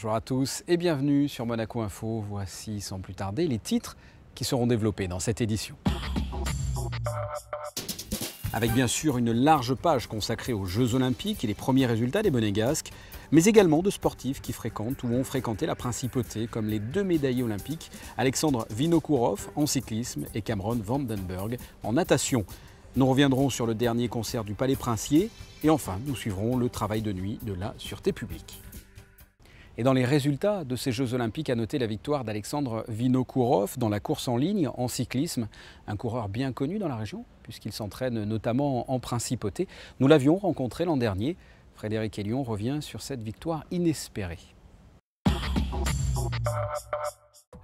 Bonjour à tous et bienvenue sur Monaco Info. Voici sans plus tarder les titres qui seront développés dans cette édition. Avec bien sûr une large page consacrée aux Jeux Olympiques et les premiers résultats des Monégasques, mais également de sportifs qui fréquentent ou ont fréquenté la principauté, comme les deux médaillés olympiques, Alexandre Vinokourov en cyclisme et Cameron Vandenberg en natation. Nous reviendrons sur le dernier concert du Palais Princier et enfin nous suivrons le travail de nuit de la sûreté publique. Et dans les résultats de ces Jeux Olympiques, à noter la victoire d'Alexandre Vinokourov dans la course en ligne en cyclisme, un coureur bien connu dans la région puisqu'il s'entraîne notamment en principauté. Nous l'avions rencontré l'an dernier. Frédéric Hélion revient sur cette victoire inespérée.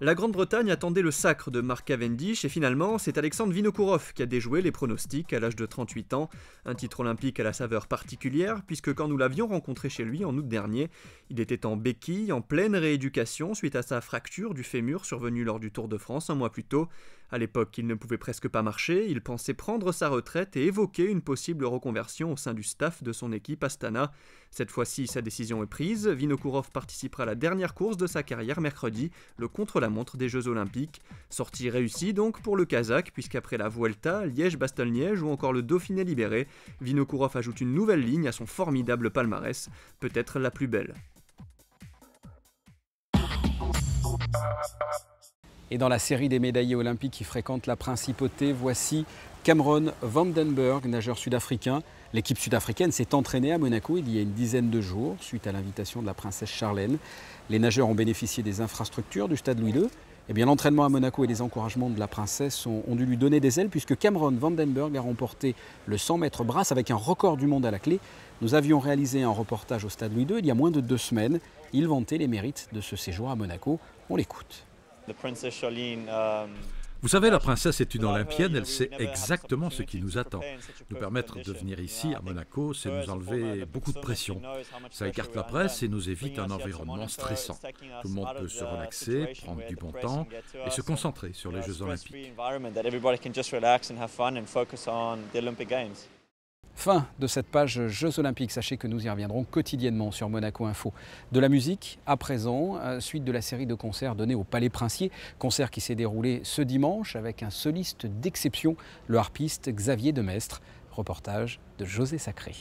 La Grande-Bretagne attendait le sacre de Mark Cavendish et finalement c'est Alexandre Vinokourov qui a déjoué les pronostics à l'âge de 38 ans. Un titre olympique à la saveur particulière puisque quand nous l'avions rencontré chez lui en août dernier, il était en béquille, en pleine rééducation suite à sa fracture du fémur survenue lors du Tour de France un mois plus tôt. À l'époque, il ne pouvait presque pas marcher, il pensait prendre sa retraite et évoquer une possible reconversion au sein du staff de son équipe Astana. Cette fois-ci, sa décision est prise. Vinokourov participera à la dernière course de sa carrière mercredi, le contre-la-montre des Jeux Olympiques. Sortie réussie donc pour le Kazakh, puisqu'après la Vuelta, Liège-Bastogne-Liège ou encore le Dauphiné libéré, Vinokourov ajoute une nouvelle ligne à son formidable palmarès, peut-être la plus belle. Et dans la série des médaillés olympiques qui fréquentent la principauté, voici Cameron Vandenberg, nageur sud-africain. L'équipe sud-africaine s'est entraînée à Monaco il y a une dizaine de jours, suite à l'invitation de la princesse Charlène. Les nageurs ont bénéficié des infrastructures du stade Louis II. Eh bien, l'entraînement à Monaco et les encouragements de la princesse ont dû lui donner des ailes, puisque Cameron Vandenberg a remporté le 100 mètres brasse avec un record du monde à la clé. Nous avions réalisé un reportage au stade Louis II il y a moins de 2 semaines. Il vantait les mérites de ce séjour à Monaco. On l'écoute. Vous savez, la princesse est une Olympienne, elle sait exactement ce qui nous attend. Nous permettre de venir ici, à Monaco, c'est nous enlever beaucoup de pression. Ça écarte la presse et nous évite un environnement stressant. Tout le monde peut se relaxer, prendre du bon temps et se concentrer sur les Jeux Olympiques. Fin de cette page Jeux Olympiques. Sachez que nous y reviendrons quotidiennement sur Monaco Info. De la musique à présent, suite de la série de concerts donnés au Palais Princier. Concert qui s'est déroulé ce dimanche avec un soliste d'exception, le harpiste Xavier Demestre. Reportage de José Sacré.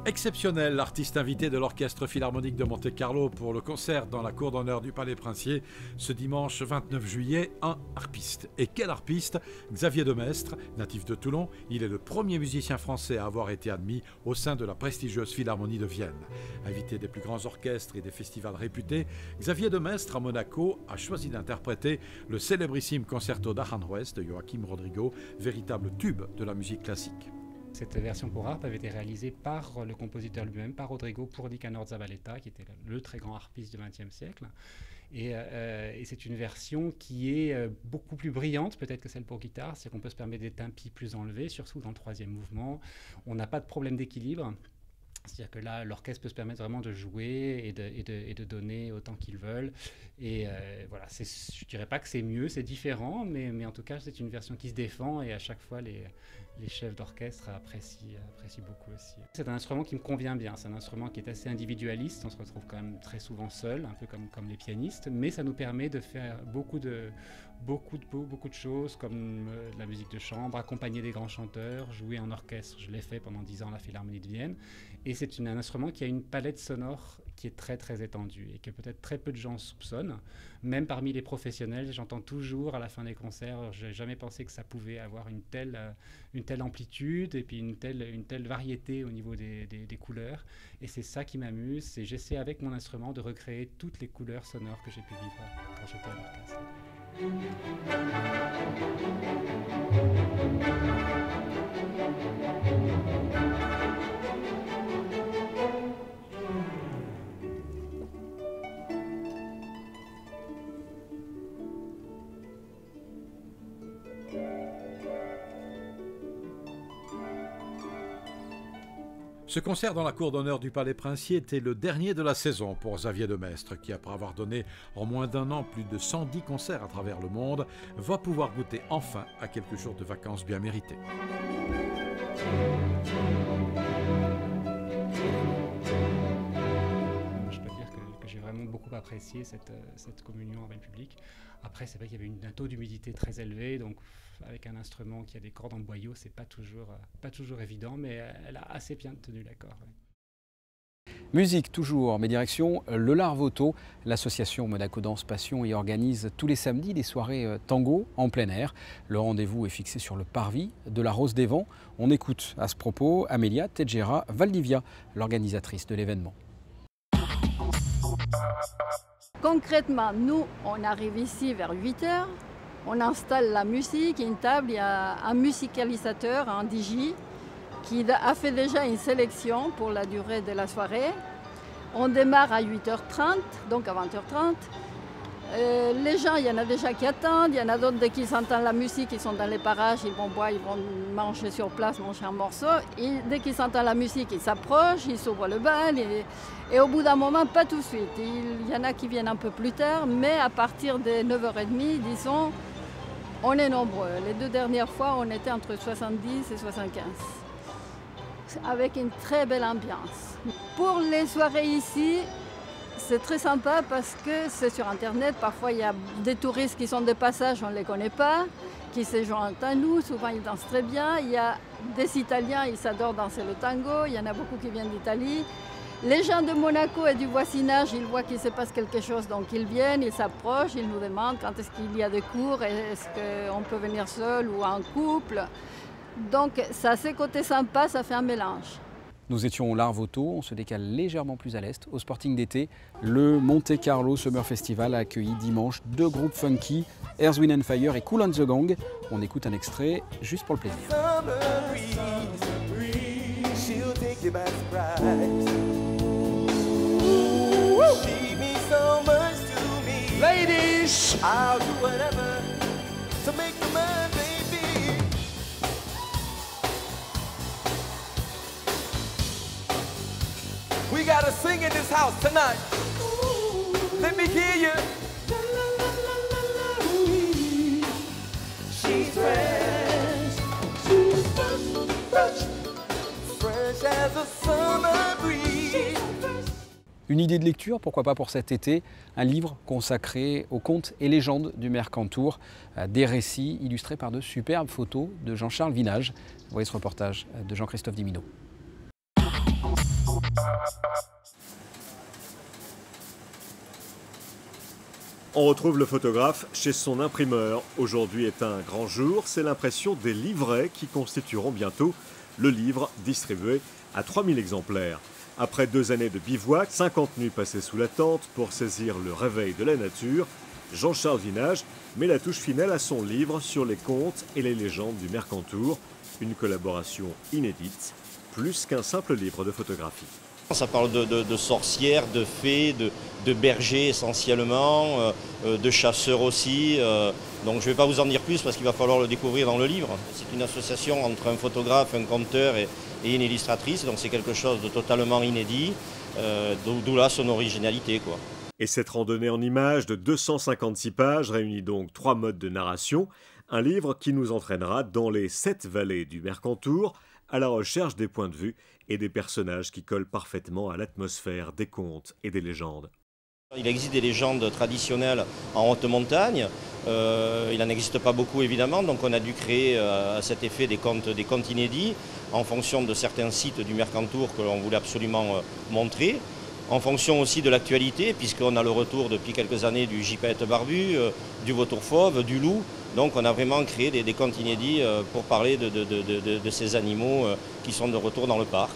Exceptionnel, l'artiste invité de l'Orchestre Philharmonique de Monte-Carlo pour le concert dans la cour d'honneur du Palais Princier ce dimanche 29 juillet, un harpiste. Et quel harpiste? Xavier Demestre, natif de Toulon, il est le premier musicien français à avoir été admis au sein de la prestigieuse Philharmonie de Vienne. Invité des plus grands orchestres et des festivals réputés, Xavier Demestre à Monaco a choisi d'interpréter le célébrissime concerto d'Aranjuez de Joaquim Rodrigo, véritable tube de la musique classique. Cette version pour harpe avait été réalisée par le compositeur lui-même, par Rodrigo, pour Nicanor Zavaleta, qui était le très grand harpiste du XXe siècle. Et c'est une version qui est beaucoup plus brillante peut-être que celle pour guitare, c'est qu'on peut se permettre des tempi plus enlevés, surtout dans le troisième mouvement. On n'a pas de problème d'équilibre. C'est-à-dire que là, l'orchestre peut se permettre vraiment de jouer et de donner autant qu'ils veulent. Et voilà, je ne dirais pas que c'est mieux, c'est différent, mais en tout cas, c'est une version qui se défend et à chaque fois, les chefs d'orchestre apprécient beaucoup aussi. C'est un instrument qui me convient bien, c'est un instrument qui est assez individualiste, on se retrouve quand même très souvent seul, un peu comme les pianistes, mais ça nous permet de faire beaucoup de choses comme la musique de chambre, accompagner des grands chanteurs, jouer en orchestre. Je l'ai fait pendant 10 ans à la Philharmonie de Vienne. Et c'est un instrument qui a une palette sonore qui est très très étendue et que peut-être très peu de gens soupçonnent. Même parmi les professionnels, j'entends toujours à la fin des concerts, je n'ai jamais pensé que ça pouvait avoir une telle amplitude et puis une telle variété au niveau des couleurs. Et c'est ça qui m'amuse, c'est j'essaie avec mon instrument de recréer toutes les couleurs sonores que j'ai pu vivre quand j'étais à l'orchestre. Ce concert dans la cour d'honneur du Palais Princier était le dernier de la saison pour Xavier de Maistre, qui après avoir donné en moins d'un an plus de 110 concerts à travers le monde, va pouvoir goûter enfin à quelques jours de vacances bien méritées. Je peux dire que j'ai vraiment beaucoup apprécié cette communion avec le public. Après, c'est vrai qu'il y avait un taux d'humidité très élevé, donc avec un instrument qui a des cordes en boyau, c'est pas toujours évident, mais elle a assez bien tenu l'accord. Ouais. Musique toujours, mais direction le Larvoto. L'association Monaco Danse Passion y organise tous les samedis des soirées tango en plein air. Le rendez-vous est fixé sur le parvis de la Rose des Vents. On écoute à ce propos Amelia Tejera Valdivia, l'organisatrice de l'événement. Concrètement, nous, on arrive ici vers 8 h. On installe la musique, une table, il y a un musicalisateur, un DJ, qui a fait déjà une sélection pour la durée de la soirée. On démarre à 8h30, donc à 20h30. Les gens, il y en a déjà qui attendent, il y en a d'autres dès qu'ils entendent la musique, ils sont dans les parages, ils vont boire, ils vont manger sur place, manger un morceau. Et dès qu'ils entendent la musique, ils s'approchent, ils s'ouvrent le bal. Et au bout d'un moment, pas tout de suite. Il y en a qui viennent un peu plus tard, mais à partir de 9h30, disons, on est nombreux. Les 2 dernières fois, on était entre 70 et 75. Avec une très belle ambiance. Pour les soirées ici, c'est très sympa parce que c'est sur Internet. Parfois, il y a des touristes qui sont de passage, on ne les connaît pas, qui se joignent à nous. Souvent, ils dansent très bien. Il y a des Italiens, ils adorent danser le tango. Il y en a beaucoup qui viennent d'Italie. Les gens de Monaco et du voisinage, ils voient qu'il se passe quelque chose, donc ils viennent, ils s'approchent, ils nous demandent quand est-ce qu'il y a des cours, est-ce qu'on peut venir seul ou en couple. Donc, ça a ses côtés sympas, ça fait un mélange. Nous étions au Larvoto, on se décale légèrement plus à l'est. Au Sporting d'été, le Monte Carlo Summer Festival a accueilli dimanche 2 groupes funky, Earth, Wind & Fire et Kool and the Gang. On écoute un extrait juste pour le plaisir. Ladies, I'll do whatever to make you mine, baby. We gotta sing in this house tonight. Let me hear you. She's fresh, she's fresh, fresh as a summer breeze. Une idée de lecture, pourquoi pas pour cet été, un livre consacré aux contes et légendes du Mercantour, des récits illustrés par de superbes photos de Jean-Charles Vinage. Vous voyez ce reportage de Jean-Christophe Dimino. On retrouve le photographe chez son imprimeur. Aujourd'hui est un grand jour, c'est l'impression des livrets qui constitueront bientôt le livre distribué à 3000 exemplaires. Après 2 années de bivouac, 50 nuits passées sous la tente pour saisir le réveil de la nature, Jean-Charles Vinage met la touche finale à son livre sur les contes et les légendes du Mercantour, une collaboration inédite, plus qu'un simple livre de photographie. Ça parle de sorcières, de fées, de bergers essentiellement, de chasseurs aussi. Donc je ne vais pas vous en dire plus parce qu'il va falloir le découvrir dans le livre. C'est une association entre un photographe, un conteur et une illustratrice, donc c'est quelque chose de totalement inédit, d'où là son originalité, quoi. Et cette randonnée en images de 256 pages réunit donc 3 modes de narration, un livre qui nous entraînera dans les 7 vallées du Mercantour, à la recherche des points de vue et des personnages qui collent parfaitement à l'atmosphère des contes et des légendes. Il existe des légendes traditionnelles en haute montagne, il n'en existe pas beaucoup évidemment, donc on a dû créer à cet effet des contes inédits en fonction de certains sites du Mercantour que l'on voulait absolument montrer, en fonction aussi de l'actualité, puisqu'on a le retour depuis quelques années du gypaète barbu, du vautour fauve, du loup. Donc on a vraiment créé des contes inédits pour parler de ces animaux qui sont de retour dans le parc.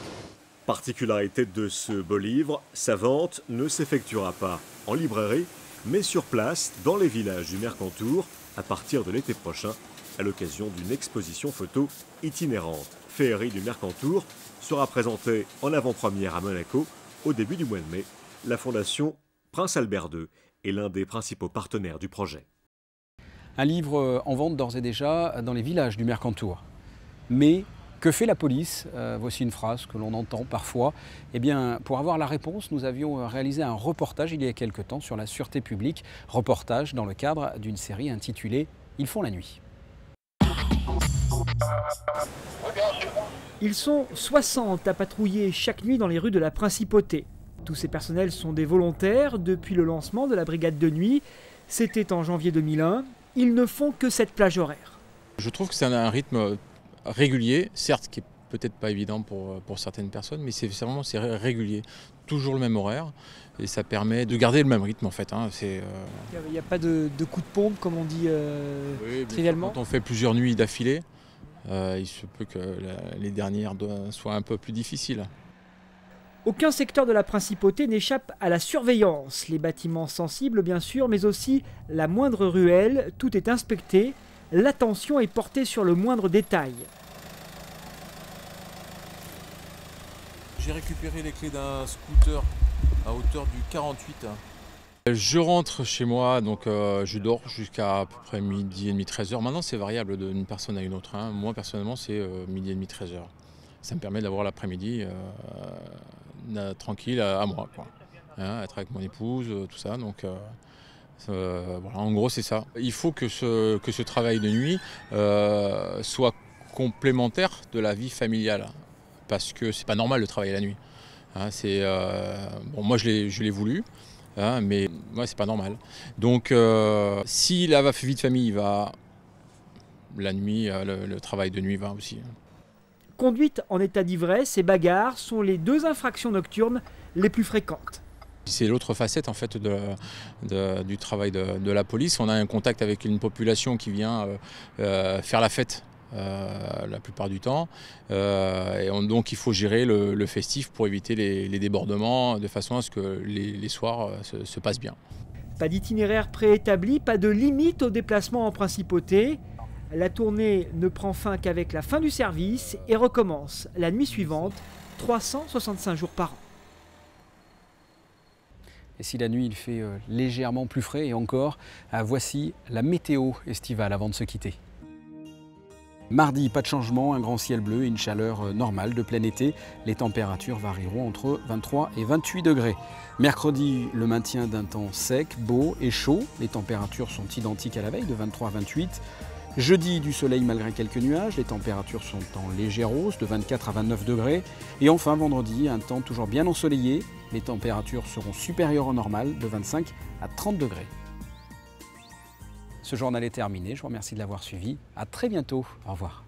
Particularité de ce beau livre, sa vente ne s'effectuera pas en librairie, mais sur place, dans les villages du Mercantour, à partir de l'été prochain, à l'occasion d'une exposition photo itinérante. Féerie du Mercantour sera présentée en avant-première à Monaco au début du mois de mai. La fondation Prince Albert II est l'un des principaux partenaires du projet. Un livre en vente d'ores et déjà dans les villages du Mercantour. Mais Que fait la police? Voici une phrase que l'on entend parfois. Eh bien, pour avoir la réponse, nous avions réalisé un reportage il y a quelque temps sur la sûreté publique. Reportage dans le cadre d'une série intitulée « Ils font la nuit ». Ils sont 60 à patrouiller chaque nuit dans les rues de la Principauté. Tous ces personnels sont des volontaires depuis le lancement de la brigade de nuit. C'était en janvier 2001. Ils ne font que cette plage horaire. Je trouve que c'est un rythme régulier, certes qui est peut-être pas évident pour certaines personnes, mais c'est régulier, toujours le même horaire, et ça permet de garder le même rythme en fait. Il n'y a pas de coup de pompe comme on dit trivialement. Quand on fait plusieurs nuits d'affilée, il se peut que les dernières soient un peu plus difficiles. Aucun secteur de la Principauté n'échappe à la surveillance. Les bâtiments sensibles bien sûr, mais aussi la moindre ruelle, tout est inspecté. L'attention est portée sur le moindre détail. J'ai récupéré les clés d'un scooter à hauteur du 48. Je rentre chez moi, donc je dors jusqu'à à peu près midi et demi, 13h. Maintenant c'est variable d'une personne à une autre. Moi personnellement c'est midi et demi, 13h. Ça me permet d'avoir l'après-midi tranquille à moi, quoi. Être avec mon épouse, tout ça. Donc, voilà, en gros c'est ça. Il faut que ce travail de nuit soit complémentaire de la vie familiale, parce que c'est pas normal de travailler la nuit. Moi je l'ai voulu, mais moi c'est pas normal. Donc si la vie de famille va, la nuit, le travail de nuit va aussi. Conduite en état d'ivresse et bagarre sont les deux infractions nocturnes les plus fréquentes. C'est l'autre facette en fait du travail de la police. On a un contact avec une population qui vient faire la fête la plupart du temps. Donc il faut gérer le festif pour éviter les débordements de façon à ce que les soirs se passent bien. Pas d'itinéraire préétabli, pas de limite au déplacement en Principauté. La tournée ne prend fin qu'avec la fin du service et recommence la nuit suivante, 365 jours par an. Et si la nuit il fait légèrement plus frais, et encore, voici la météo estivale avant de se quitter. Mardi, pas de changement, un grand ciel bleu et une chaleur normale de plein été. Les températures varieront entre 23 et 28 degrés. Mercredi, le maintien d'un temps sec, beau et chaud. Les températures sont identiques à la veille, de 23 à 28. Jeudi, du soleil malgré quelques nuages, les températures sont en légère hausse de 24 à 29 degrés. Et enfin, vendredi, un temps toujours bien ensoleillé, les températures seront supérieures au normal de 25 à 30 degrés. Ce journal est terminé, je vous remercie de l'avoir suivi. À très bientôt, au revoir.